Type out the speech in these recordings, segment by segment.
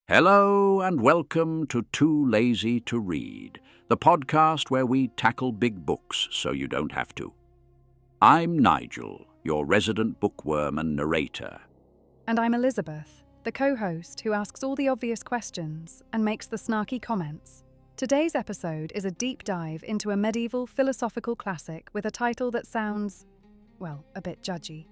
Hello and welcome to Too Lazy to Read, the podcast where we tackle big books so you don't have to. I'm Nigel, your resident bookworm and narrator. And I'm Elizabeth, the co-host who asks all the obvious questions and makes the snarky comments. Today's episode is a deep dive into a medieval philosophical classic with a title that sounds, well, a bit judgy.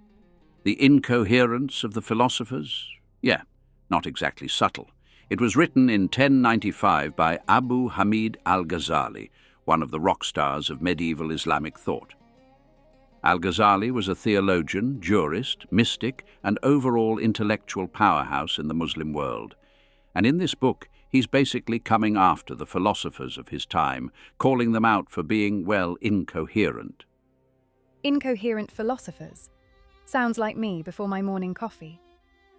The Incoherence of the Philosophers? Yeah, not exactly subtle. It was written in 1095 by Hamid Al-Ghazali, one of the rock stars of medieval Islamic thought. Al-Ghazali was a theologian, jurist, mystic, and overall intellectual powerhouse in the Muslim world. And in this book, he's basically coming after the philosophers of his time, calling them out for being, well, incoherent. Incoherent philosophers? Sounds like me before my morning coffee.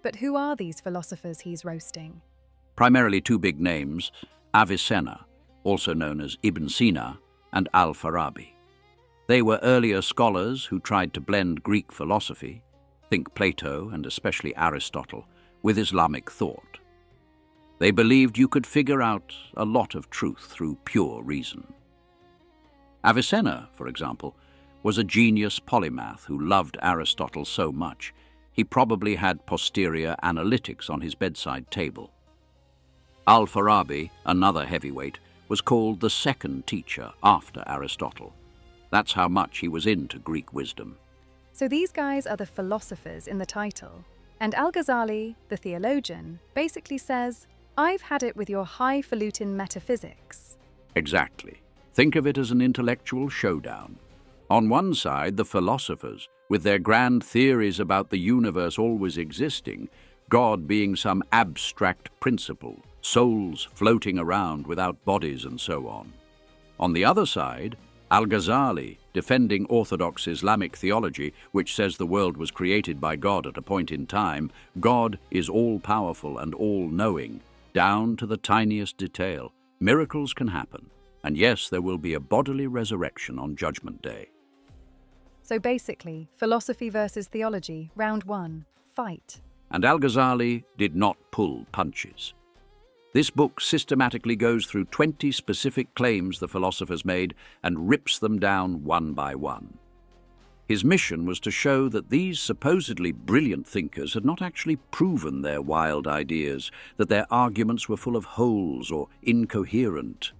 But who are these philosophers he's roasting? Primarily two big names, Avicenna, also known as Ibn Sina, and Al-Farabi. They were earlier scholars who tried to blend Greek philosophy, think Plato and especially Aristotle, with Islamic thought. They believed you could figure out a lot of truth through pure reason. Avicenna, for example, was a genius polymath who loved Aristotle so much, he probably had posterior analytics on his bedside table. Al-Farabi, another heavyweight, was called the second teacher after Aristotle. That's how much he was into Greek wisdom. So these guys are the philosophers in the title, and Al-Ghazali, the theologian, basically says, I've had it with your highfalutin metaphysics. Exactly. Think of it as an intellectual showdown. On one side, the philosophers, with their grand theories about the universe always existing, God being some abstract principle, souls floating around without bodies and so on. On the other side, Al-Ghazali, defending orthodox Islamic theology, which says the world was created by God at a point in time. God is all-powerful and all-knowing, down to the tiniest detail. Miracles can happen, and yes, there will be a bodily resurrection on Judgment Day. So basically, philosophy versus theology, round one, fight. And Al-Ghazali did not pull punches. This book systematically goes through 20 specific claims the philosophers made and rips them down one by one. His mission was to show that these supposedly brilliant thinkers had not actually proven their wild ideas, that their arguments were full of holes or incoherent.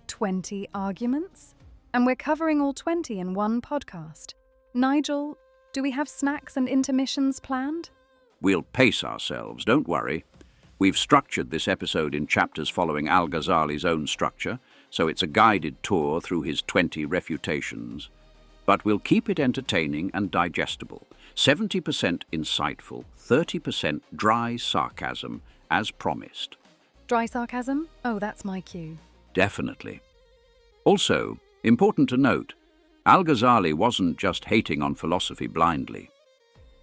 20 arguments? And we're covering all 20 in one podcast. Nigel, do we have snacks and intermissions planned? We'll pace ourselves, don't worry. We've structured this episode in chapters following Al-Ghazali's own structure, so it's a guided tour through his 20 refutations. But we'll keep it entertaining and digestible. 70% insightful, 30% dry sarcasm, as promised. Dry sarcasm? Oh, that's my cue. Definitely. Also, important to note, Al-Ghazali wasn't just hating on philosophy blindly.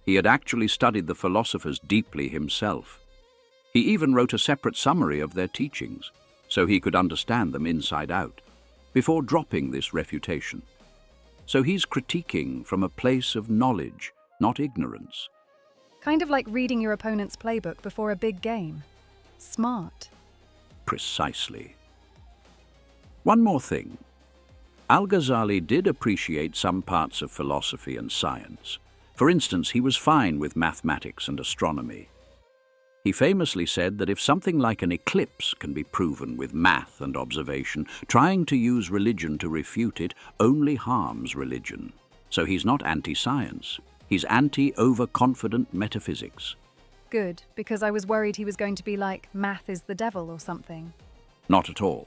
He had actually studied the philosophers deeply himself. He even wrote a separate summary of their teachings, so he could understand them inside out, before dropping this refutation. So he's critiquing from a place of knowledge, not ignorance. Kind of like reading your opponent's playbook before a big game. Smart. Precisely. One more thing. Al-Ghazali did appreciate some parts of philosophy and science. For instance, he was fine with mathematics and astronomy. He famously said that if something like an eclipse can be proven with math and observation, trying to use religion to refute it only harms religion. So he's not anti-science. He's anti-overconfident metaphysics. Good, because I was worried he was going to be like, math is the devil or something. Not at all.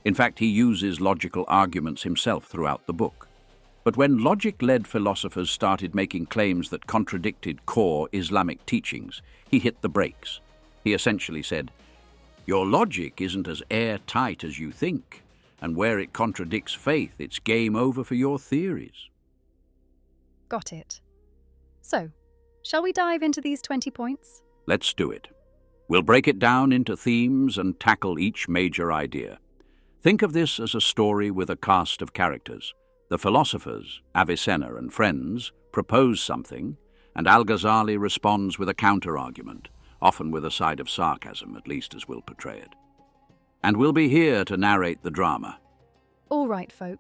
In fact, he uses logical arguments himself throughout the book. But when logic-led philosophers started making claims that contradicted core Islamic teachings, he hit the brakes. He essentially said, your logic isn't as airtight as you think, and where it contradicts faith, it's game over for your theories. Got it. So, shall we dive into these 20 points? Let's do it. We'll break it down into themes and tackle each major idea. Think of this as a story with a cast of characters. The philosophers, Avicenna and friends, propose something, and Al-Ghazali responds with a counter-argument, often with a side of sarcasm, at least as we'll portray it. And we'll be here to narrate the drama. All right, folks.